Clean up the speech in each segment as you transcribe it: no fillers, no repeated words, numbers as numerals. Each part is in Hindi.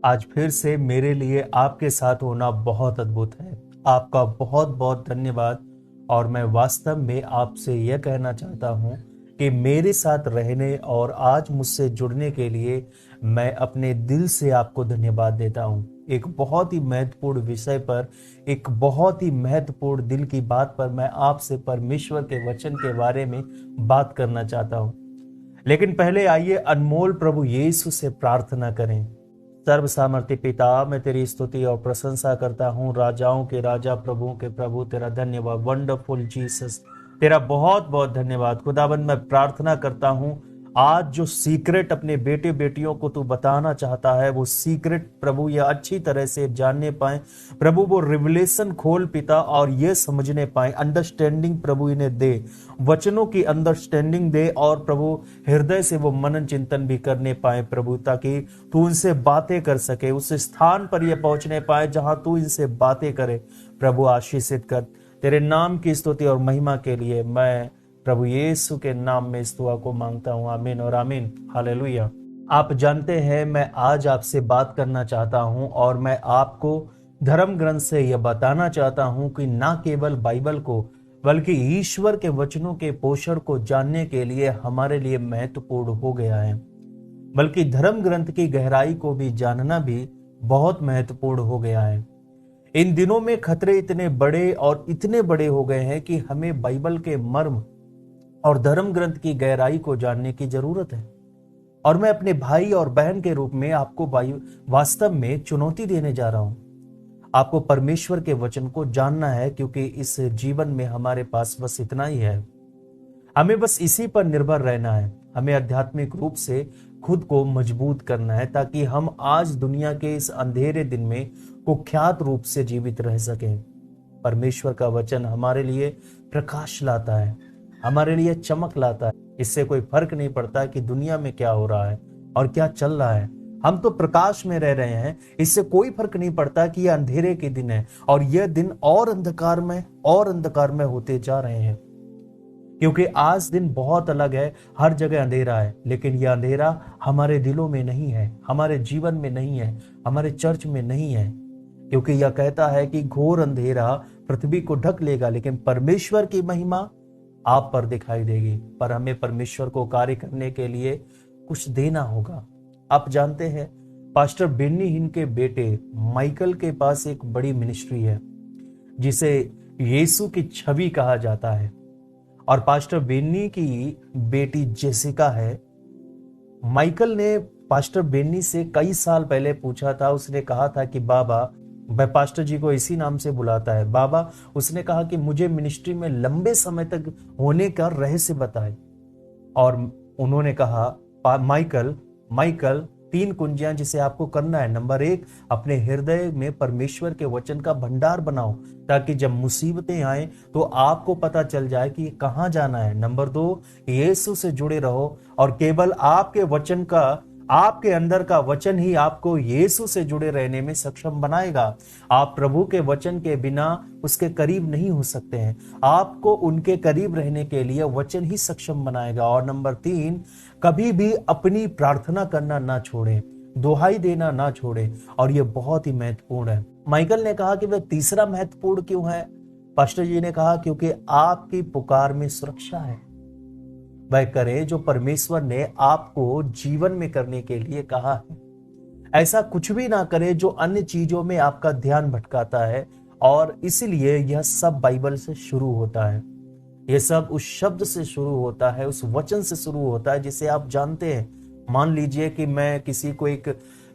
आज फिर से मेरे लिए आपके साथ होना बहुत अद्भुत है। आपका बहुत बहुत धन्यवाद। और मैं वास्तव में आपसे यह कहना चाहता हूँ कि मेरे साथ रहने और आज मुझसे जुड़ने के लिए मैं अपने दिल से आपको धन्यवाद देता हूँ। एक बहुत ही महत्वपूर्ण विषय पर, एक बहुत ही महत्वपूर्ण दिल की बात पर मैं आपसे परमेश्वर के वचन के बारे में बात करना चाहता हूँ। लेकिन पहले आइए अनमोल प्रभु यीशु से प्रार्थना करें। सर्व सामर्थ्य पिता, मैं तेरी स्तुति और प्रशंसा करता हूँ। राजाओं के राजा, प्रभुओं के प्रभु, तेरा धन्यवाद। वंडरफुल जीसस, तेरा बहुत बहुत धन्यवाद। खुदाबंद, मैं प्रार्थना करता हूँ आज जो सीक्रेट अपने बेटे बेटियों को तू बताना चाहता है, वो सीक्रेट प्रभु ये अच्छी तरह से जानने पाए प्रभु। वो रिवलेशन खोल पिता, और ये समझने पाए, अंडरस्टैंडिंग प्रभु इन्हें दे, वचनों की अंडरस्टैंडिंग दे, और प्रभु हृदय से वो मनन चिंतन भी करने पाए प्रभु, ताकि तू उनसे बातें कर सके, उस स्थान पर ये पहुंचने पाए जहां तू इनसे बातें करे। प्रभु आशीषित कर। तेरे नाम की स्तुति और महिमा के लिए मैं प्रभु यीशु के नाम में इस दुआ को मांगता हूं। आमीन और आमीन। हालेलुया। आप जानते हैं मैं आज आपसे बात करना चाहता हूं, और मैं आपको धर्म ग्रंथ से यह बताना चाहता हूं कि ना केवल बाइबल को बल्कि ईश्वर के वचनों के पोषण को जानने के लिए हमारे लिए महत्वपूर्ण हो गया है, बल्कि धर्म ग्रंथ की गहराई को भी जानना भी बहुत महत्वपूर्ण हो गया है। इन दिनों में खतरे इतने बड़े और इतने बड़े हो गए हैं कि हमें बाइबल के मर्म और धर्म ग्रंथ की गहराई को जानने की जरूरत है। और मैं अपने भाई और बहन के रूप में आपको वास्तव में चुनौती देने जा रहा हूं। आपको परमेश्वर के वचन को जानना है, क्योंकि इस जीवन में हमारे पास बस इतना ही है। हमें बस इसी पर निर्भर रहना है। हमें आध्यात्मिक रूप से खुद को मजबूत करना है, ताकि हम आज दुनिया के इस अंधेरे दिन में कुख्यात रूप से जीवित रह सकें। परमेश्वर का वचन हमारे लिए प्रकाश लाता है, हमारे लिए चमक लाता है। इससे कोई फर्क नहीं पड़ता कि दुनिया में क्या हो रहा है और क्या चल रहा है। हम तो प्रकाश में रह रहे हैं। इससे कोई फर्क नहीं पड़ता कि यह अंधेरे के दिन है और यह दिन और अंधकार में होते जा रहे हैं, क्योंकि आज दिन बहुत अलग है। हर जगह अंधेरा है, लेकिन यह अंधेरा हमारे दिलों में नहीं है, हमारे जीवन में नहीं है, हमारे चर्च में नहीं है। क्योंकि यह कहता है कि घोर अंधेरा पृथ्वी को ढक लेगा, लेकिन परमेश्वर की महिमा आप पर दिखाई देगी। पर हमें परमेश्वर को कार्य करने के लिए कुछ देना होगा। आप जानते हैं, पास्टर बेन्नी हिन के बेटे माइकल के पास एक बड़ी मिनिस्ट्री है, जिसे यीशु की छवि कहा जाता है। और पास्टर बेन्नी की बेटी जेसिका है। माइकल ने पास्टर बेन्नी से कई साल पहले पूछा था। उसने कहा था कि बाबा, वह पास्टर जी को इसी नाम से बुलाता है, बाबा, उसने कहा कि मुझे मिनिस्ट्री में लंबे समय तक होने का रहस्य बताए। और उन्होंने कहा, माइकल 3 कुंजियां जिसे आपको करना है। नंबर 1, अपने हृदय में परमेश्वर के वचन का भंडार बनाओ, ताकि जब मुसीबतें आए तो आपको पता चल जाए कि कहां जाना है। नंबर 2, यीशु से जुड़े रहो, और केवल आपके अंदर का वचन ही आपको यीशु से जुड़े रहने में सक्षम बनाएगा। आप प्रभु के वचन के बिना उसके करीब नहीं हो सकते हैं। आपको उनके करीब रहने के लिए वचन ही सक्षम बनाएगा। और नंबर 3, कभी भी अपनी प्रार्थना करना ना छोड़ें, दुहाई देना ना छोड़ें। और यह बहुत ही महत्वपूर्ण है। माइकल ने कहा कि वह तीसरा महत्वपूर्ण क्यों है? पास्टर जी ने कहा, क्योंकि आपकी पुकार में सुरक्षा है। वह करे जो परमेश्वर ने आपको जीवन में करने के लिए कहा है। ऐसा कुछ भी ना करे जो अन्य चीजों में आपका ध्यान भटकाता है। और इसलिए यह सब बाइबल से शुरू होता है। यह सब उस शब्द से शुरू होता है, उस वचन से शुरू होता है जिसे आप जानते हैं। मान लीजिए कि मैं किसी को एक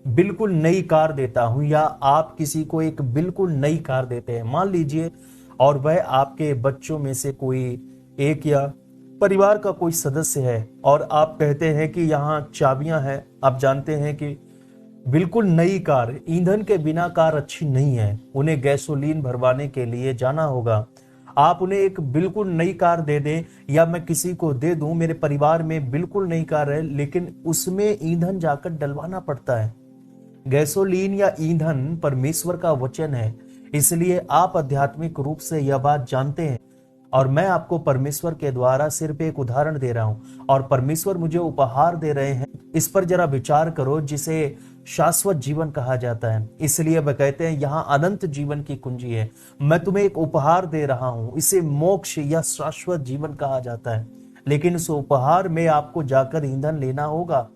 बिल्कुल नई कार देता हूं, या आप किसी को एक बिल्कुल नई कार देते हैं, मान लीजिए, और वह आपके बच्चों में से कोई एक या परिवार का कोई सदस्य है, और आप कहते हैं कि यहाँ चाबियां हैं। आप जानते हैं कि बिल्कुल नई कार, ईंधन के बिना कार अच्छी नहीं है, उन्हें गैसोलीन भरवाने के लिए जाना होगा। आप उन्हें एक बिल्कुल नई कार दे दें, या मैं किसी को दे दूं, मेरे परिवार में बिल्कुल नई कार है, लेकिन उसमें ईंधन जाकर डलवाना पड़ता है। गैसोलीन या ईंधन परमेश्वर का वचन है। इसलिए आप आध्यात्मिक रूप से यह बात जानते हैं, और मैं आपको परमेश्वर के द्वारा सिर्फ एक उदाहरण दे रहा हूं, और परमेश्वर मुझे उपहार दे रहे हैं। इस पर जरा विचार करो, जिसे शाश्वत जीवन कहा जाता है। इसलिए वह कहते हैं यहाँ अनंत जीवन की कुंजी है, मैं तुम्हें एक उपहार दे रहा हूं, इसे मोक्ष या शाश्वत जीवन कहा जाता है। लेकिन उस उपहार में आपको जाकर ईंधन लेना होगा,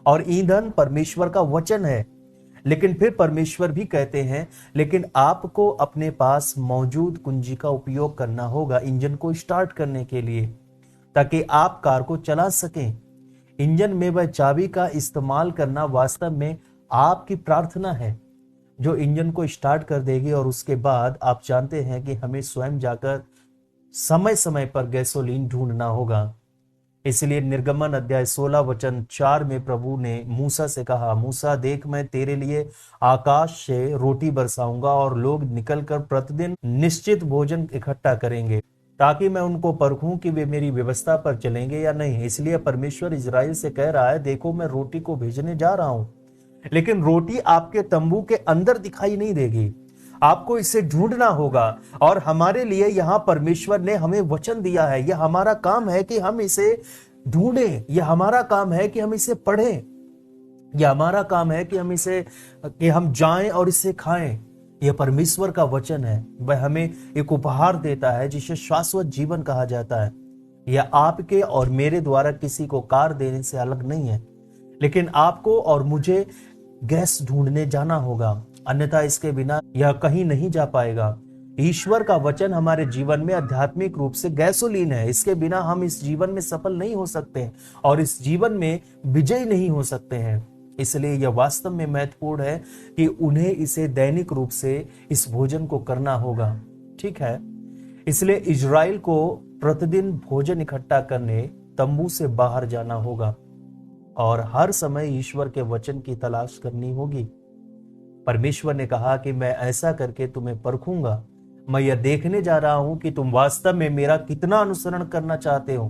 और ईंधन परमेश्वर का वचन है। लेकिन फिर परमेश्वर भी कहते हैं लेकिन आपको अपने पास मौजूद कुंजी का उपयोग करना होगा इंजन को स्टार्ट करने के लिए, ताकि आप कार को चला सकें। इंजन में वह चाबी का इस्तेमाल करना वास्तव में आपकी प्रार्थना है, जो इंजन को स्टार्ट कर देगी। और उसके बाद आप जानते हैं कि हमें स्वयं जाकर समय समय पर गैसोलीन ढूंढना होगा। इसलिए निर्गमन अध्याय 16 वचन 4 में प्रभु ने मूसा से कहा, मूसा देख, मैं तेरे लिए आकाश से रोटी बरसाऊंगा और लोग निकलकर प्रतिदिन निश्चित भोजन इकट्ठा करेंगे, ताकि मैं उनको परखूं कि वे मेरी व्यवस्था पर चलेंगे या नहीं। इसलिए परमेश्वर इजराइल से कह रहा है, देखो मैं रोटी को भेजने जा रहा हूं, लेकिन रोटी आपके तंबू के अंदर दिखाई नहीं देगी, आपको इसे ढूंढना होगा। और हमारे लिए यहाँ परमेश्वर ने हमें वचन दिया है, यह हमारा काम है कि हम इसे ढूंढें, यह हमारा काम है कि हम इसे पढ़ें, यह हमारा काम है कि हम जाएं और इसे खाएं। यह परमेश्वर का वचन है, वह हमें एक उपहार देता है जिसे शाश्वत जीवन कहा जाता है। यह आपके और मेरे द्वारा किसी को कार देने से अलग नहीं है, लेकिन आपको और मुझे गैस ढूंढने जाना होगा, अन्यथा इसके बिना यह कहीं नहीं जा पाएगा। ईश्वर का वचन हमारे जीवन में आध्यात्मिक रूप से गैसोलीन है, इसके बिना हम इस जीवन में सफल नहीं हो सकते और इस जीवन में विजयी नहीं हो सकते हैं। इसलिए यह वास्तव में महत्वपूर्ण है कि उन्हें इसे दैनिक रूप से इस भोजन को करना होगा, ठीक है। इसलिए इजराइल को प्रतिदिन भोजन इकट्ठा करने तंबू से बाहर जाना होगा और हर समय ईश्वर के वचन की तलाश करनी होगी। परमेश्वर ने कहा कि मैं ऐसा करके तुम्हें परखूंगा, मैं यह देखने जा रहा हूं कि तुम वास्तव में मेरा कितना अनुसरण करना चाहते हो,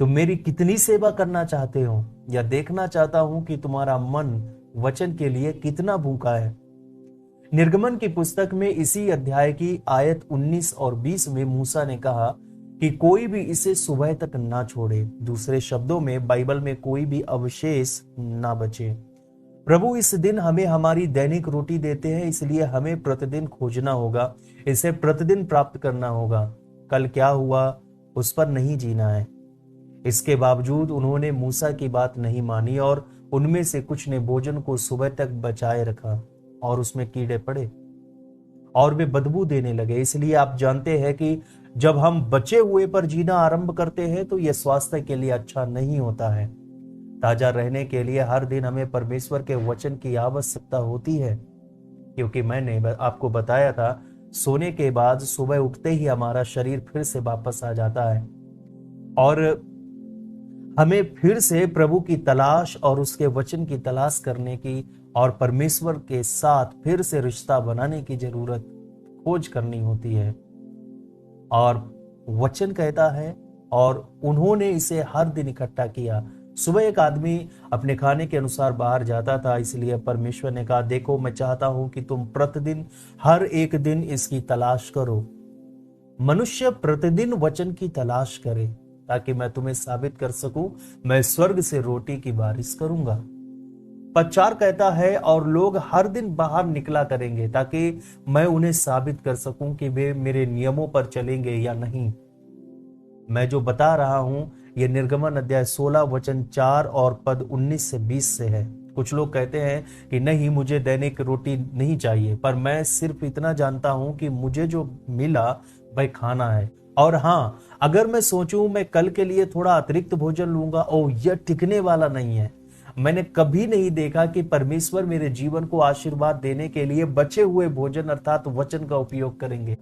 तुम मेरी कितनी सेवा करना चाहते हो। यह देखना चाहता हूं कि तुम्हारा मन वचन के लिए कितना भूखा है। निर्गमन की पुस्तक में इसी अध्याय की आयत 19 और 20 में मूसा ने कहा कि कोई भी इसे सुबह तक ना छोड़े। दूसरे शब्दों में बाइबल में कोई भी अवशेष ना बचे। प्रभु इस दिन हमें हमारी दैनिक रोटी देते हैं, इसलिए हमें प्रतिदिन खोजना होगा, इसे प्रतिदिन प्राप्त करना होगा। कल क्या हुआ उस पर नहीं जीना है। इसके बावजूद उन्होंने मूसा की बात नहीं मानी और उनमें से कुछ ने भोजन को सुबह तक बचाए रखा और उसमें कीड़े पड़े और वे बदबू देने लगे। इसलिए आप जानते हैं कि जब हम बचे हुए पर जीना आरंभ करते हैं तो यह स्वास्थ्य के लिए अच्छा नहीं होता है। ताजा रहने के लिए हर दिन हमें परमेश्वर के वचन की आवश्यकता होती है, क्योंकि मैंने आपको बताया था सोने के बाद सुबह उठते ही हमारा शरीर फिर से वापस आ जाता है और हमें फिर से प्रभु की तलाश और उसके वचन की तलाश करने की और परमेश्वर के साथ फिर से रिश्ता बनाने की जरूरत खोज करनी होती है। और वचन कहता है और उन्होंने इसे हर दिन इकट्ठा किया। सुबह एक आदमी अपने खाने के अनुसार बाहर जाता था, इसलिए परमेश्वर ने कहा, देखो मैं चाहता हूं कि तुम प्रतिदिन हर एक दिन इसकी तलाश करो। मनुष्य प्रतिदिन वचन की तलाश करे ताकि मैं तुम्हें साबित कर सकूं मैं स्वर्ग से रोटी की बारिश करूंगा। पद 4 कहता है और लोग हर दिन बाहर निकला करेंगे ताकि मैं उन्हें साबित कर सकूं कि वे मेरे नियमों पर चलेंगे या नहीं। मैं जो बता रहा हूं यह निर्गमन अध्याय 16 वचन 4 और पद 19 से 20 से है। कुछ लोग कहते हैं कि नहीं, मुझे दैनिक रोटी नहीं चाहिए, पर मैं सिर्फ इतना जानता हूं कि मुझे जो मिला वह खाना है। और हाँ, अगर मैं सोचूं मैं कल के लिए थोड़ा अतिरिक्त भोजन लूंगा, यह टिकने वाला नहीं है। मैंने कभी नहीं देखा कि परमेश्वर मेरे जीवन को आशीर्वाद देने के लिए बचे हुए भोजन अर्थात वचन का उपयोग करेंगे।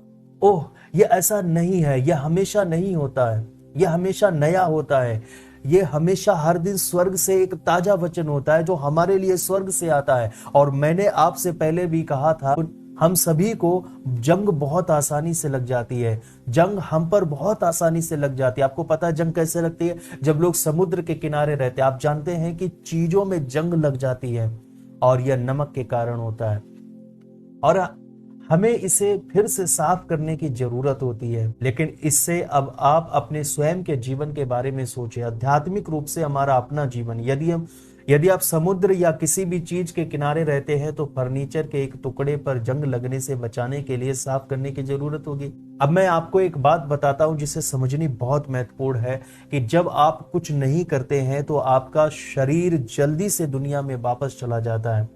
यह ऐसा नहीं है, यह हमेशा नहीं होता है, यह हमेशा नया होता है। यह हमेशा हर दिन स्वर्ग से एक ताजा वचन होता है जो हमारे लिए स्वर्ग से आता है। और मैंने आपसे पहले भी कहा था, हम सभी को जंग बहुत आसानी से लग जाती है, जंग हम पर बहुत आसानी से लग जाती है। आपको पता है जंग कैसे लगती है? जब लोग समुद्र के किनारे रहते हैं, आप जानते हैं कि चीजों में जंग लग जाती है और यह नमक के कारण होता है और हमें इसे फिर से साफ करने की जरूरत होती है। लेकिन इससे अब आप अपने स्वयं के जीवन के बारे में सोचें, आध्यात्मिक रूप से हमारा अपना जीवन, यदि हम यदि आप समुद्र या किसी भी चीज के किनारे रहते हैं तो फर्नीचर के एक टुकड़े पर जंग लगने से बचाने के लिए साफ करने की जरूरत होगी। अब मैं आपको एक बात बताता हूं जिसे समझनी बहुत महत्वपूर्ण है कि जब आप कुछ नहीं करते हैं तो आपका शरीर जल्दी से दुनिया में वापस चला जाता है।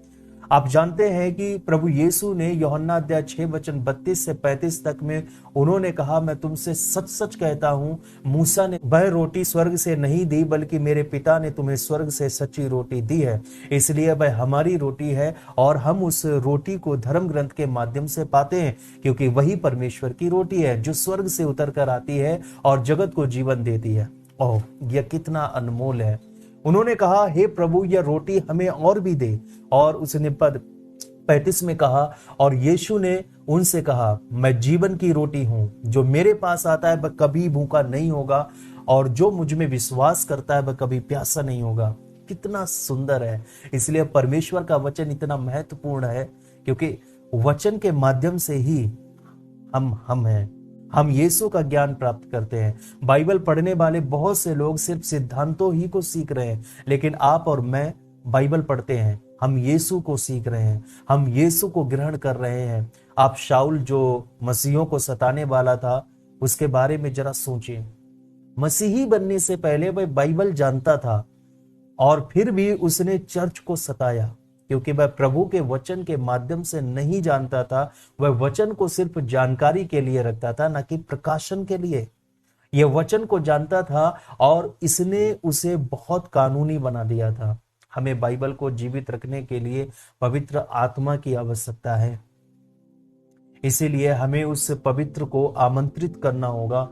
आप जानते हैं कि प्रभु यीशु ने यूहन्ना अध्याय 6 वचन 32 से 35 तक में उन्होंने कहा, मैं तुमसे सच सच कहता हूं, मूसा ने वह रोटी स्वर्ग से नहीं दी बल्कि मेरे पिता ने तुम्हें स्वर्ग से सच्ची रोटी दी है। इसलिए वह हमारी रोटी है और हम उस रोटी को धर्म ग्रंथ के माध्यम से पाते हैं, क्योंकि वही परमेश्वर की रोटी है जो स्वर्ग से उतर कर आती है और जगत को जीवन देती है। ओह, यह कितना अनमोल है। उन्होंने कहा, हे प्रभु, यह रोटी हमें और भी दे। और उसने पद 35 में कहा, और यीशु ने उनसे कहा, मैं जीवन की रोटी हूं, जो मेरे पास आता है वह कभी भूखा नहीं होगा और जो मुझ में विश्वास करता है वह कभी प्यासा नहीं होगा। कितना सुंदर है। इसलिए परमेश्वर का वचन इतना महत्वपूर्ण है, क्योंकि वचन के माध्यम से ही हम हैं। हम यीशु का ज्ञान प्राप्त करते हैं। बाइबल पढ़ने वाले बहुत से लोग सिर्फ सिद्धांतों ही को सीख रहे हैं, लेकिन आप और मैं बाइबल पढ़ते हैं, हम यीशु को सीख रहे हैं, हम यीशु को ग्रहण कर रहे हैं। आप शाऊल जो मसीहों को सताने वाला था, उसके बारे में जरा सोचिए। मसीही बनने से पहले वह बाइबल जानता था और फिर भी उसने चर्च को सताया, क्योंकि वह प्रभु के वचन के माध्यम से नहीं जानता था। वह वचन को सिर्फ जानकारी के लिए रखता था, न कि प्रकाशन के लिए। यह वचन को जानता था और इसने उसे बहुत कानूनी बना दिया था। हमें बाइबल को जीवित रखने के लिए पवित्र आत्मा की आवश्यकता है। इसीलिए हमें उस पवित्र को आमंत्रित करना होगा।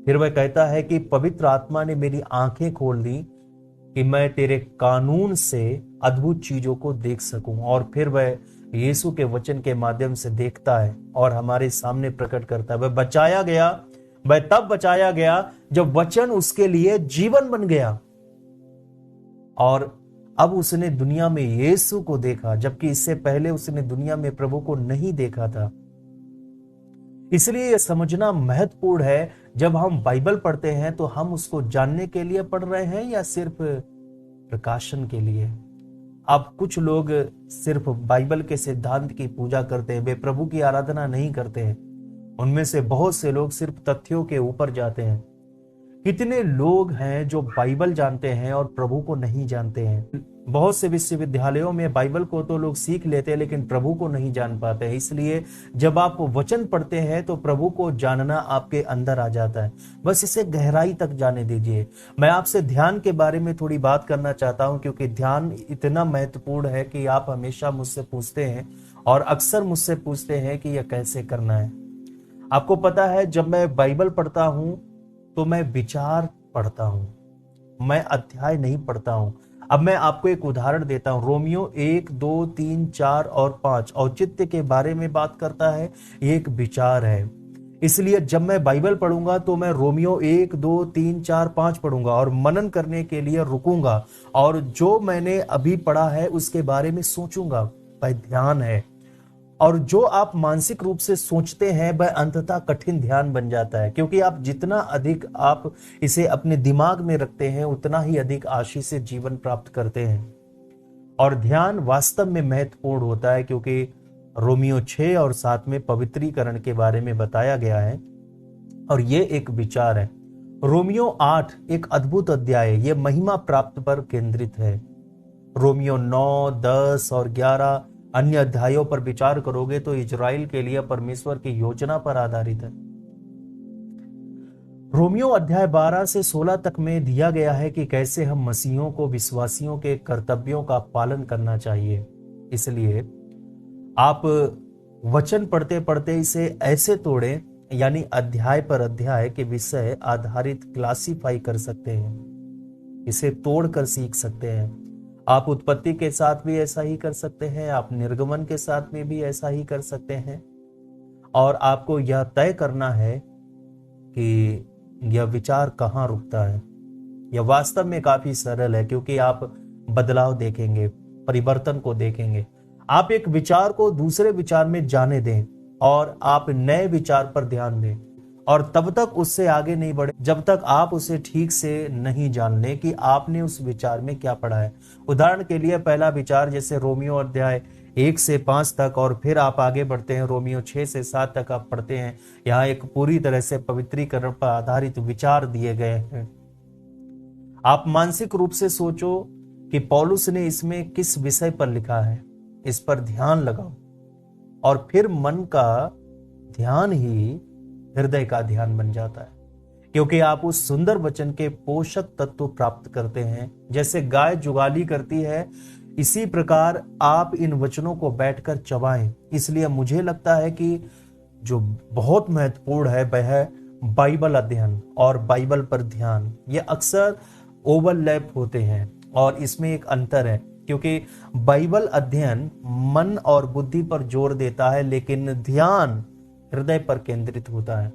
फिर वह कहता है कि पवित्र आत्मा ने मेरी आंखें खोल दी कि मैं तेरे कानून से अद्भुत चीजों को देख सकूं। और फिर वह यीशु के वचन के माध्यम से देखता है और हमारे सामने प्रकट करता है। वह तब बचाया गया जब वचन उसके लिए जीवन बन गया और अब उसने दुनिया में यीशु को देखा, जबकि इससे पहले उसने दुनिया में प्रभु को नहीं देखा था। इसलिए यह समझना महत्वपूर्ण है, जब हम बाइबल पढ़ते हैं तो हम उसको जानने के लिए पढ़ रहे हैं या सिर्फ प्रकाशन के लिए। अब कुछ लोग सिर्फ बाइबल के सिद्धांत की पूजा करते हैं, वे प्रभु की आराधना नहीं करते हैं। उनमें से बहुत से लोग सिर्फ तथ्यों के ऊपर जाते हैं। कितने लोग हैं जो बाइबल जानते हैं और प्रभु को नहीं जानते हैं। बहुत से विश्वविद्यालयों में बाइबल को तो लोग सीख लेते हैं, लेकिन प्रभु को नहीं जान पाते हैं। इसलिए जब आप वचन पढ़ते हैं तो प्रभु को जानना आपके अंदर आ जाता है। बस इसे गहराई तक जाने दीजिए। मैं आपसे ध्यान के बारे में थोड़ी बात करना चाहता हूं, क्योंकि ध्यान इतना महत्वपूर्ण है कि आप हमेशा मुझसे पूछते हैं और अक्सर मुझसे पूछते हैं कि यह कैसे करना है। आपको पता है, जब मैं बाइबल पढ़ता हूं तो मैं विचार पढ़ता हूं, मैं अध्याय नहीं पढ़ता हूं। अब मैं आपको एक उदाहरण देता हूं। रोमियो 1, 2, 3, 4 और 5 औचित्य के बारे में बात करता है। ये एक विचार है। इसलिए जब मैं बाइबल पढ़ूंगा तो मैं रोमियो 1, 2, 3, 4, 5 पढ़ूंगा और मनन करने के लिए रुकूंगा और जो मैंने अभी पढ़ा है उसके बारे में सोचूंगा। वह ध्यान है। और जो आप मानसिक रूप से सोचते हैं वह अंततः कठिन ध्यान बन जाता है, क्योंकि आप जितना अधिक आप इसे अपने दिमाग में रखते हैं उतना ही अधिक आशीष से जीवन प्राप्त करते हैं। और ध्यान वास्तव में महत्वपूर्ण होता है, क्योंकि रोमियो 6 और 7 में पवित्रीकरण के बारे में बताया गया है और ये एक विचार है। रोमियो 8 एक अद्भुत अध्याय है। यह महिमा प्राप्त पर केंद्रित है। रोमियो 9, 10 और 11 अन्य अध्यायों पर विचार करोगे तो इजराइल के लिए परमेश्वर की योजना पर आधारित है। रोमियो अध्याय 12 से 16 तक में दिया गया है कि कैसे हम मसीहों को विश्वासियों के कर्तव्यों का पालन करना चाहिए। इसलिए आप वचन पढ़ते पढ़ते इसे ऐसे तोड़ें, यानी अध्याय पर अध्याय के विषय आधारित क्लासिफाई कर सकते हैं, इसे तोड़कर सीख सकते हैं। आप उत्पत्ति के साथ भी ऐसा ही कर सकते हैं, आप निर्गमन के साथ में भी ऐसा ही कर सकते हैं। और आपको यह तय करना है कि यह विचार कहाँ रुकता है। यह वास्तव में काफी सरल है, क्योंकि आप बदलाव देखेंगे, परिवर्तन को देखेंगे। आप एक विचार को दूसरे विचार में जाने दें और आप नए विचार पर ध्यान दें और तब तक उससे आगे नहीं बढ़े जब तक आप उसे ठीक से नहीं जान लें कि आपने उस विचार में क्या पढ़ा है। उदाहरण के लिए पहला विचार जैसे रोमियो अध्याय 1 से 5 तक, और फिर आप आगे बढ़ते हैं रोमियो 6 से 7 तक आप पढ़ते हैं। यहाँ एक पूरी तरह से पवित्रीकरण पर आधारित विचार दिए गए हैं। आप मानसिक रूप से सोचो कि पौलुस ने इसमें किस विषय पर लिखा है, इस पर ध्यान लगाओ, और फिर मन का ध्यान ही हृदय का ध्यान बन जाता है, क्योंकि आप उस सुंदर वचन के पोषक तत्व प्राप्त करते हैं। जैसे गाय जुगाली करती है, इसी प्रकार आप इन वचनों को बैठकर चबाएं। इसलिए मुझे लगता है कि जो बहुत महत्वपूर्ण है वह है बाइबल अध्ययन और बाइबल पर ध्यान। ये अक्सर ओवरलैप होते हैं और इसमें एक अंतर है, क्योंकि बाइबल अध्ययन मन और बुद्धि पर जोर देता है, लेकिन ध्यान हृदय पर केंद्रित होता है।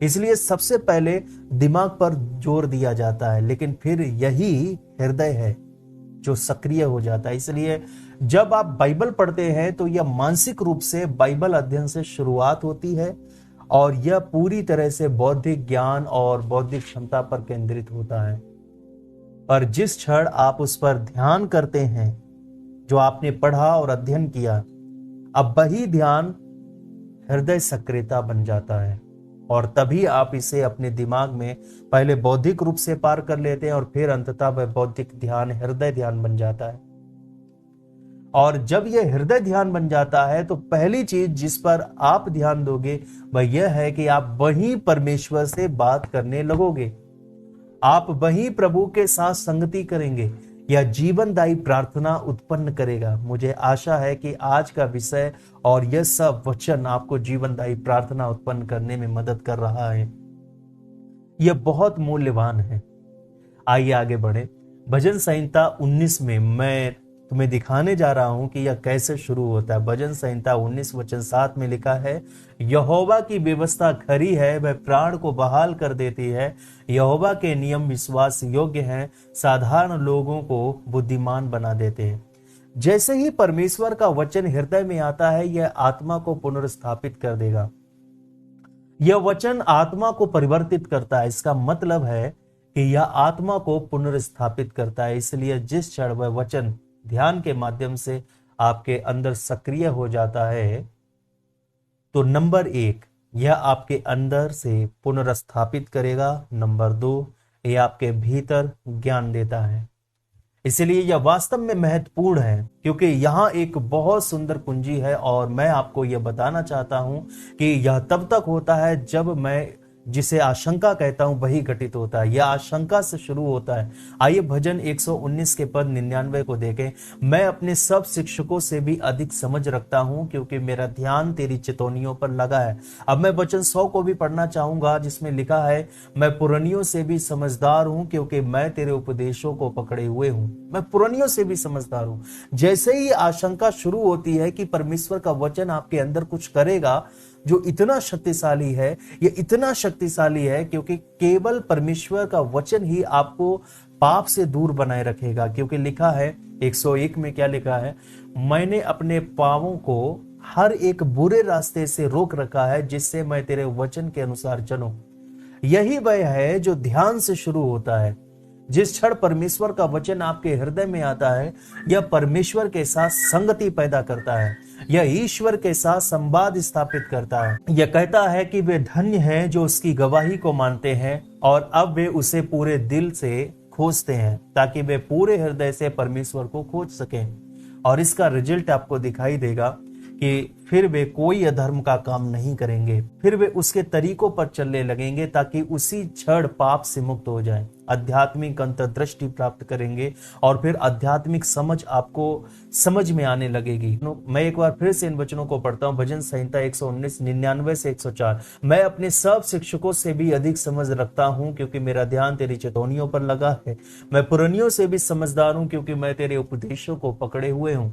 इसलिए सबसे पहले दिमाग पर जोर दिया जाता है, लेकिन फिर यही हृदय है जो सक्रिय हो जाता है। इसलिए जब आप बाइबल पढ़ते हैं तो यह मानसिक रूप से बाइबल अध्ययन से शुरुआत होती है, और यह पूरी तरह से बौद्धिक ज्ञान और बौद्धिक क्षमता पर केंद्रित होता है। पर जिस क्षण आप उस पर ध्यान करते हैं जो आपने पढ़ा और अध्ययन किया, अब वही ध्यान हृदय सक्रियता बन जाता है, और तभी आप इसे अपने दिमाग में पहले बौद्धिक रूप से पार कर लेते हैं, और फिर अंततः वह बौद्धिक ध्यान हृदय ध्यान बन जाता है। और जब यह हृदय ध्यान बन जाता है तो पहली चीज जिस पर आप ध्यान दोगे वह यह है कि आप वहीं परमेश्वर से बात करने लगोगे, आप वहीं प्रभु के साथ संगति करेंगे। यह जीवनदायी प्रार्थना उत्पन्न करेगा। मुझे आशा है कि आज का विषय और यह सब वचन आपको जीवनदायी प्रार्थना उत्पन्न करने में मदद कर रहा है। यह बहुत मूल्यवान है। आइए आगे बढ़े। भजन संहिता 19 में मैं तुम्हें दिखाने जा रहा हूं कि यह कैसे शुरू होता है। भजन संहिता 19 वचन 7 में लिखा है, यहोवा की व्यवस्था खरी है, वह प्राण को बहाल कर देती है। यहोवा के नियम विश्वास योग्य हैं, साधारण लोगों को बुद्धिमान बना देते हैं। जैसे ही परमेश्वर का वचन हृदय में आता है, यह आत्मा को पुनर्स्थापित कर देगा। यह वचन आत्मा को परिवर्तित करता है। इसका मतलब है कि यह आत्मा को पुनर्स्थापित करता है। इसलिए जिस क्षण वह वचन ध्यान के माध्यम से आपके अंदर सक्रिय हो जाता है, तो नंबर 1, यह आपके अंदर से पुनर्स्थापित करेगा। नंबर 2, यह आपके भीतर ज्ञान देता है। इसलिए यह वास्तव में महत्वपूर्ण है, क्योंकि यहाँ एक बहुत सुंदर कुंजी है, और मैं आपको यह बताना चाहता हूं कि यह तब तक होता है जब मैं जिसे आशंका कहता हूं वही घटित होता है। यह आशंका से शुरू होता है। आइए भजन 119 के पद 99 को देखें। मैं अपने सब शिक्षकों से भी अधिक समझ रखता हूं, क्योंकि मेरा ध्यान तेरी चितौनियों पर लगा है। अब मैं वचन 100 को भी पढ़ना चाहूंगा, जिसमें लिखा है, मैं पुरानियों से भी समझदार हूं, क्योंकि मैं तेरे उपदेशों को पकड़े हुए हूं। मैं पुरानियों से भी समझदार हूं। जैसे ही आशंका शुरू होती है कि परमेश्वर का वचन आपके अंदर कुछ करेगा जो इतना शक्तिशाली है, ये इतना शक्तिशाली है क्योंकि केवल परमेश्वर का वचन ही आपको पाप से दूर बनाए रखेगा। क्योंकि लिखा है 101 में, क्या लिखा है, मैंने अपने पांवों को हर एक बुरे रास्ते से रोक रखा है, जिससे मैं तेरे वचन के अनुसार चलूं। यही वह है जो ध्यान से शुरू होता है। जिस क्षण परमेश्वर का वचन आपके हृदय में आता है, यह परमेश्वर के साथ संगति पैदा करता है, यह ईश्वर के साथ संवाद स्थापित करता है। यह कहता है कि वे धन्य हैं जो उसकी गवाही को मानते हैं, और अब वे उसे पूरे दिल से खोजते हैं, ताकि वे पूरे हृदय से परमेश्वर को खोज सकें। और इसका रिजल्ट आपको दिखाई देगा कि फिर वे कोई अधर्म का काम नहीं करेंगे, फिर वे उसके तरीकों पर चलने लगेंगे, ताकि उसी क्षण पाप से मुक्त हो जाएं। आध्यात्मिक अंतर्दृष्टि प्राप्त करेंगे, और फिर आध्यात्मिक समझ आपको समझ में आने लगेगी। मैं एक बार फिर से इन वचनों को पढ़ता हूं। भजन संहिता 119 99 से 104। मैं अपने सब शिक्षकों से भी अधिक समझ रखता हूं, क्योंकि मेरा ध्यान तेरी चितौनियों पर लगा है। मैं पुरानियों से भी समझदार हूं, क्योंकि मैं तेरे उपदेशों को पकड़े हुए हूं।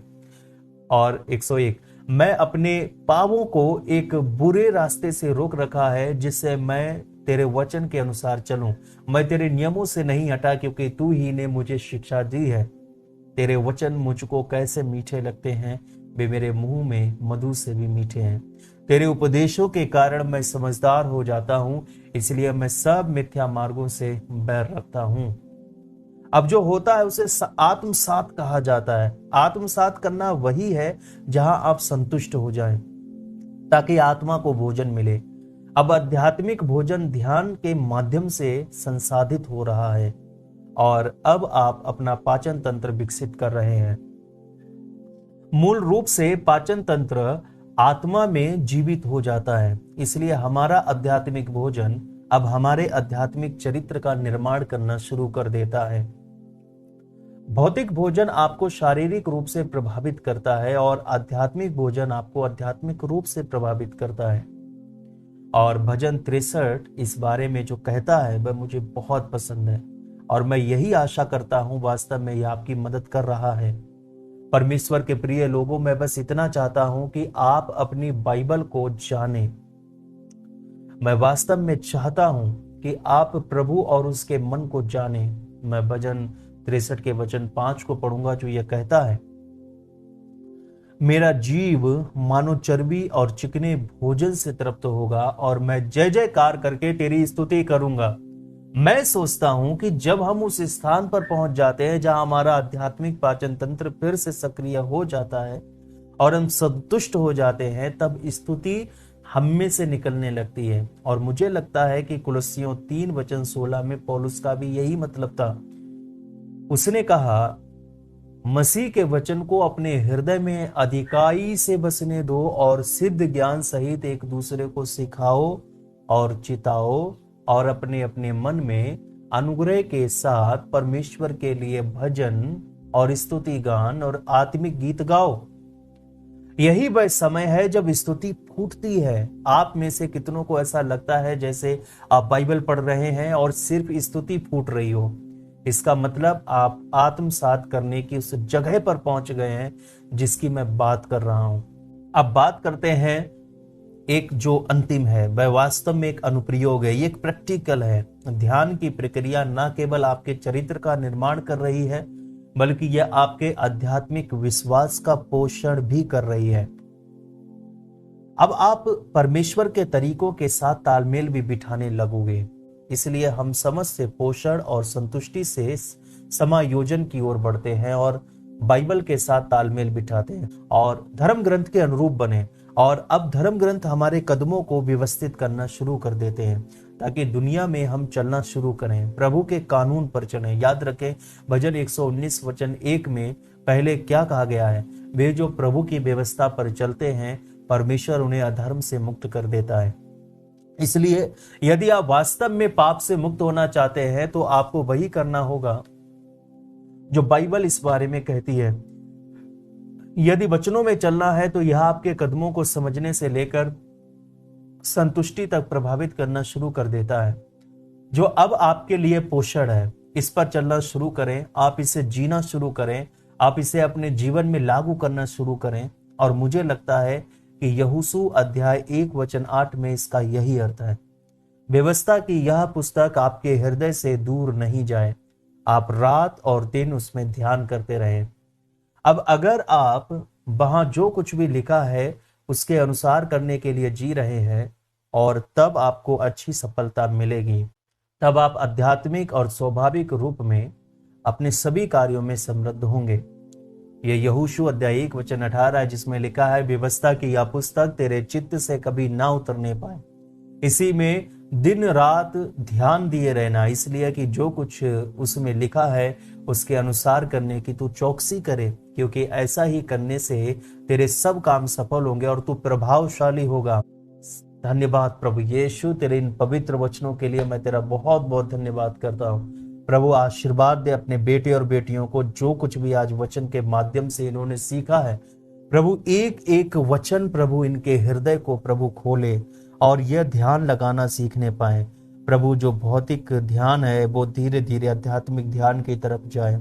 और 101, मैं अपने पांवों को एक बुरे रास्ते से रोक रखा है, जिससे मैं तेरे वचन के अनुसार चलूं। मैं तेरे नियमों से नहीं हटा, क्योंकि तू ही ने मुझे शिक्षा दी है। तेरे वचन मुझको कैसे मीठे लगते हैं, वे मेरे मुंह में मधु से भी मीठे हैं। तेरे उपदेशों के कारण मैं समझदार हो जाता हूं, इसलिए मैं सब मिथ्या मार्गों से बैर रखता हूं। अब जो होता है उसे आत्मसात कहा जाता है। आत्मसात करना वही है जहां आप संतुष्ट हो जाएं, ताकि आत्मा को भोजन मिले। अब आध्यात्मिक भोजन ध्यान के माध्यम से संसाधित हो रहा है और अब आप अपना पाचन तंत्र विकसित कर रहे हैं। मूल रूप से पाचन तंत्र आत्मा में जीवित हो जाता है, इसलिए हमारा आध्यात्मिक भोजन अब हमारे आध्यात्मिक चरित्र का निर्माण करना शुरू कर देता है। भौतिक भोजन आपको शारीरिक रूप से प्रभावित करता है और आध्यात्मिक भोजन आपको आध्यात्मिक रूप से प्रभावित करता है। और भजन 63 इस बारे में जो कहता है वह मुझे बहुत पसंद है और मैं यही आशा करता हूं वास्तव में यह आपकी मदद कर रहा है। परमेश्वर के प्रिय लोगों, मैं बस इतना चाहता हूं कि आप अपनी बाइबल को जानें। मैं वास्तव में चाहता हूं कि आप प्रभु और उसके मन को जानें। मैं भजन 63 के वचन 5 को पढ़ूंगा, जो यह कहता है, मेरा जीव मानो चर्बी और चिकने भोजन से तृप्त होगा और मैं जय जयकार करके तेरी स्तुति करूंगा। मैं सोचता हूं कि जब हम उस स्थान पर पहुंच जाते हैं जहां हमारा आध्यात्मिक पाचन तंत्र फिर से सक्रिय हो जाता है और हम संतुष्ट हो जाते हैं, तब स्तुति हम में से निकलने लगती है। और मुझे लगता है कि कुलस्सियों 3 वचन 16 में पौलुस का भी यही मतलब था। उसने कहा, मसीह के वचन को अपने हृदय में अधिकाई से बसने दो और सिद्ध ज्ञान सहित एक दूसरे को सिखाओ और चिताओ और अपने अपने मन में अनुग्रह के साथ परमेश्वर के लिए भजन और स्तुति गान और आत्मिक गीत गाओ। यही वह समय है जब स्तुति फूटती है। आप में से कितनों को ऐसा लगता है जैसे आप बाइबल पढ़ रहे हैं और सिर्फ स्तुति फूट रही हो? इसका मतलब आप आत्मसात करने की उस जगह पर पहुंच गए हैं जिसकी मैं बात कर रहा हूं। अब बात करते हैं एक जो अंतिम है, वह वास्तव में एक अनुप्रयोग है, ये एक प्रैक्टिकल है। ध्यान की प्रक्रिया न केवल आपके चरित्र का निर्माण कर रही है, बल्कि यह आपके आध्यात्मिक विश्वास का पोषण भी कर रही है। अब आप परमेश्वर के तरीकों के साथ तालमेल भी बिठाने लगोगे। इसलिए हम समझ से पोषण और संतुष्टि से समायोजन की ओर बढ़ते हैं और बाइबल के साथ तालमेल बिठाते हैं और धर्म ग्रंथ के अनुरूप बने। और अब धर्म ग्रंथ हमारे कदमों को व्यवस्थित करना शुरू कर देते हैं ताकि दुनिया में हम चलना शुरू करें, प्रभु के कानून पर चलें। याद रखें, भजन 119 वचन 1 में पहले क्या कहा गया है? वे जो प्रभु की व्यवस्था पर चलते हैं, परमेश्वर उन्हें अधर्म से मुक्त कर देता है। इसलिए यदि आप वास्तव में पाप से मुक्त होना चाहते हैं तो आपको वही करना होगा जो बाइबल इस बारे में कहती है। यदि वचनों में चलना है तो यह आपके कदमों को समझने से लेकर संतुष्टि तक प्रभावित करना शुरू कर देता है। जो अब आपके लिए पोषण है, इस पर चलना शुरू करें, आप इसे जीना शुरू करें, आप इसे अपने जीवन में लागू करना शुरू करें। और मुझे लगता है कि यहोशू अध्याय 1 वचन 8 में इसका यही अर्थ है। व्यवस्था की यह पुस्तक आपके हृदय से दूर नहीं जाए, आप रात और दिन उसमें ध्यान करते रहें। अब अगर आप वहां जो कुछ भी लिखा है उसके अनुसार करने के लिए जी रहे हैं, और तब आपको अच्छी सफलता मिलेगी। तब आप आध्यात्मिक और स्वाभाविक रूप में अपने सभी कार्यों में समृद्ध होंगे। ये यहोशू अध्याय 1 वचन 18 है, जिसमें लिखा है, व्यवस्था की यह पुस्तक तेरे चित्त से कभी ना उतरने पाए, इसी में दिन रात ध्यान दिए रहना, इसलिए कि जो कुछ उसमें लिखा है उसके अनुसार करने की तू चौकसी करे, क्योंकि ऐसा ही करने से तेरे सब काम सफल होंगे और तू प्रभावशाली होगा। धन्यवाद प्रभु यीशु, तेरे इन पवित्र वचनों के लिए मैं तेरा बहुत बहुत धन्यवाद करता हूँ। प्रभु आशीर्वाद दे अपने बेटे और बेटियों को, जो कुछ भी आज वचन के माध्यम से इन्होंने सीखा है। प्रभु एक एक वचन प्रभु इनके हृदय को प्रभु खोले और यह ध्यान लगाना सीखने पाए। प्रभु जो भौतिक ध्यान है वो धीरे धीरे आध्यात्मिक ध्यान की तरफ जाए।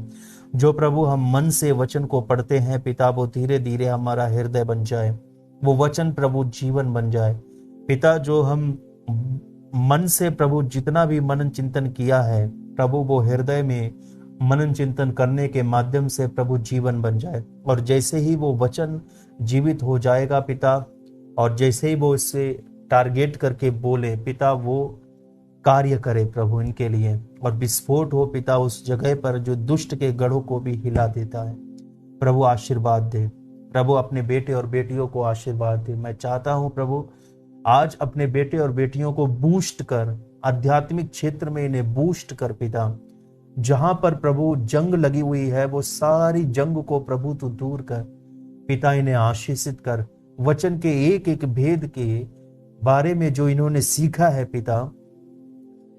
जो प्रभु हम मन से वचन को पढ़ते हैं पिता, वो धीरे धीरे हमारा हृदय बन जाए, वो वचन प्रभु जीवन बन जाए। पिता, जो हम मन से प्रभु जितना भी मनन चिंतन किया है प्रभु, वो हृदय में मनन चिंतन करने के माध्यम से प्रभु जीवन बन जाए। और जैसे ही वो वचन जीवित हो जाएगा पिता, और जैसे ही वो इससे टारगेट करके बोले पिता, वो कार्य करे प्रभु इनके लिए, और विस्फोट हो पिता उस जगह पर जो दुष्ट के गढ़ों को भी हिला देता है। प्रभु आशीर्वाद दे, प्रभु अपने बेटे और बेटियों को आशीर्वाद दे। मैं चाहता हूं प्रभु आज अपने बेटे और बेटियों को बूस्ट कर, आध्यात्मिक क्षेत्र में इन्हें बूस्ट कर पिता। जहां पर प्रभु जंग लगी हुई है वो सारी जंग को प्रभु तू दूर कर पिता, इन्हें आशीषित कर। वचन के एक एक भेद के बारे में जो इन्होंने सीखा है पिता,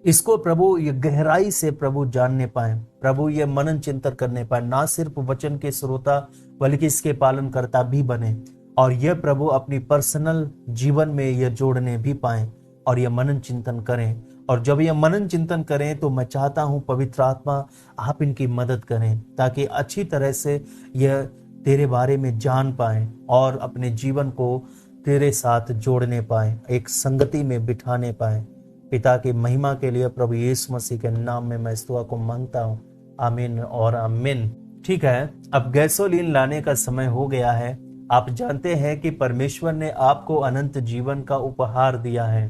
इसको प्रभु ये गहराई से प्रभु जानने पाए, प्रभु ये मनन चिंतन करने पाए, ना सिर्फ वचन के श्रोता बल्कि इसके पालन करता भी बने, और यह प्रभु अपनी पर्सनल जीवन में यह जोड़ने भी पाए और यह मनन चिंतन करें। और जब यह मनन चिंतन करें तो मैं चाहता हूं पवित्र आत्मा आप इनकी मदद करें, ताकि अच्छी तरह से यह तेरे बारे में जान पाए और अपने जीवन को तेरे साथ जोड़ने पाए, एक संगति में बिठाने पाए। पिता की महिमा के लिए प्रभु यीशु मसीह के नाम में मैं इस दुआ को मांगता हूँ, आमीन और आमीन। ठीक है, अब गैसोलीन लाने का समय हो गया है। आप जानते हैं कि परमेश्वर ने आपको अनंत जीवन का उपहार दिया है।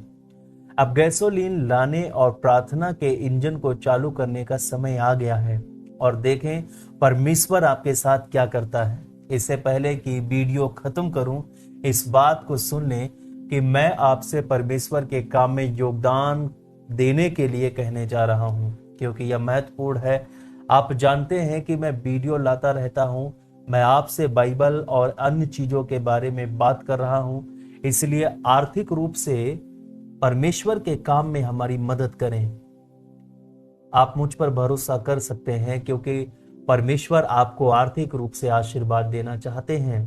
अब गैसोलीन लाने और प्रार्थना के इंजन को चालू करने का समय आ गया है, और देखें परमेश्वर आपके साथ क्या करता है। इससे पहले कि वीडियो खत्म करूं, इस बात को सुन लें कि मैं आपसे परमेश्वर के काम में योगदान देने के लिए कहने जा रहा हूं, क्योंकि यह महत्वपूर्ण है। आप जानते हैं कि मैं वीडियो लाता रहता हूं, मैं आपसे बाइबल और अन्य चीजों के बारे में बात कर रहा हूं, इसलिए आर्थिक रूप से परमेश्वर के काम में हमारी मदद करें। आप मुझ पर भरोसा कर सकते हैं, क्योंकि परमेश्वर आपको आर्थिक रूप से आशीर्वाद देना चाहते हैं।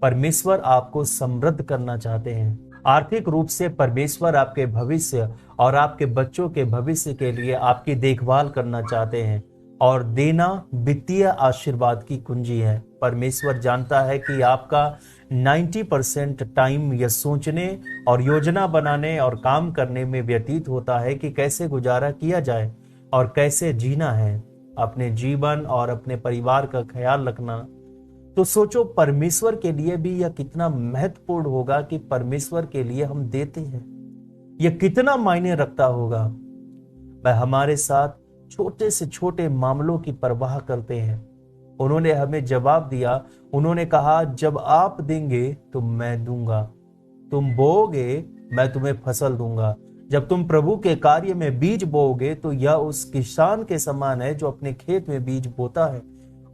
परमेश्वर आपको समृद्ध करना चाहते हैं। आर्थिक रूप से परमेश्वर आपके भविष्य और आपके बच्चों के भविष्य के लिए आपकी देखभाल करना चाहते हैं, और देना वित्तीय आशीर्वाद की कुंजी है। परमेश्वर जानता है कि आपका 90% टाइम यह सोचने और योजना बनाने और काम करने में व्यतीत होता है कि कैसे गुजारा किया जाए और कैसे जीना है, अपने जीवन और अपने परिवार का ख्याल रखना। तो सोचो परमेश्वर के लिए भी यह कितना महत्वपूर्ण होगा कि परमेश्वर के लिए हम देते हैं, यह कितना मायने रखता होगा। वह हमारे साथ छोटे से छोटे मामलों की परवाह करते हैं। उन्होंने हमें जवाब दिया, उन्होंने कहा जब आप देंगे तो मैं दूंगा, तुम बोओगे मैं तुम्हें फसल दूंगा। जब तुम प्रभु के कार्य में बीज बोओगे तो यह उस किसान के समान है जो अपने खेत में बीज बोता है,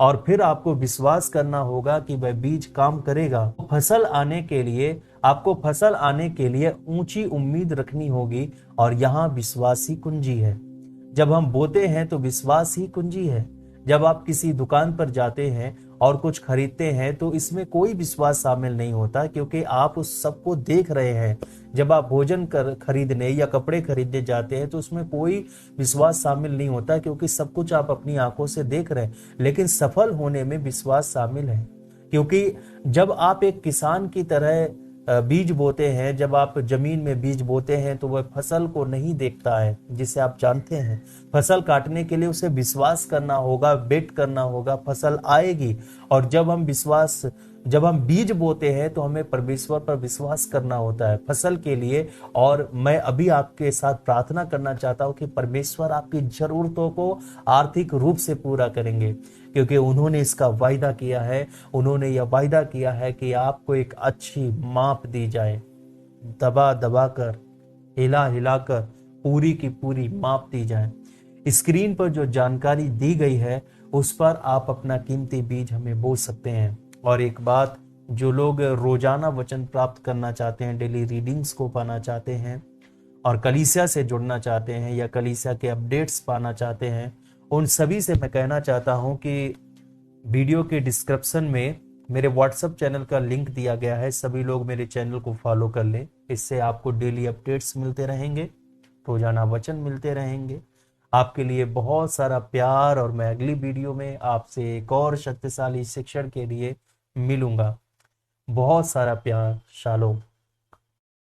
और फिर आपको विश्वास करना होगा कि वह बीज काम करेगा। फसल आने के लिए आपको फसल आने के लिए ऊंची उम्मीद रखनी होगी, और यहाँ विश्वास ही कुंजी है। जब हम बोते हैं तो विश्वास ही कुंजी है। जब आप किसी दुकान पर जाते हैं और कुछ खरीदते हैं तो इसमें कोई विश्वास शामिल नहीं होता, क्योंकि आप उस सबको देख रहे हैं। जब आप भोजन खरीदने या कपड़े खरीदने जाते हैं तो उसमें कोई विश्वास शामिल नहीं होता, क्योंकि सब कुछ आप अपनी आंखों से देख रहे हैं। लेकिन सफल होने में विश्वास शामिल है, क्योंकि जब आप एक किसान की तरह बीज बोते हैं, जब आप जमीन में बीज बोते हैं तो वह फसल को नहीं देखता है, जिसे आप जानते हैं। फसल काटने के लिए उसे विश्वास करना होगा, वेट करना होगा, फसल आएगी। और जब हम बीज बोते हैं तो हमें परमेश्वर पर विश्वास करना होता है फसल के लिए। और मैं अभी आपके साथ प्रार्थना करना चाहता हूं कि परमेश्वर आपकी जरूरतों को आर्थिक रूप से पूरा करेंगे, क्योंकि उन्होंने इसका वायदा किया है। उन्होंने यह वायदा किया है कि आपको एक अच्छी माप दी जाए, दबा दबा कर, हिला हिला कर पूरी की पूरी माप दी जाए। स्क्रीन पर जो जानकारी दी गई है उस पर आप अपना कीमती बीज हमें बो सकते हैं। और एक बात, जो लोग रोजाना वचन प्राप्त करना चाहते हैं, डेली रीडिंग्स को पाना चाहते हैं और कलीसिया से जुड़ना चाहते हैं या कलीसिया के अपडेट्स पाना चाहते हैं, उन सभी से मैं कहना चाहता हूं कि वीडियो के डिस्क्रिप्शन में मेरे व्हाट्सएप चैनल का लिंक दिया गया है। सभी लोग मेरे चैनल को फॉलो कर लें, इससे आपको डेली अपडेट्स मिलते रहेंगे, रोजाना वचन मिलते रहेंगे। आपके लिए बहुत सारा प्यार, और मैं अगली वीडियो में आपसे एक और शक्तिशाली शिक्षण के लिए मिलूंगा। बहुत सारा प्यार। शालोम।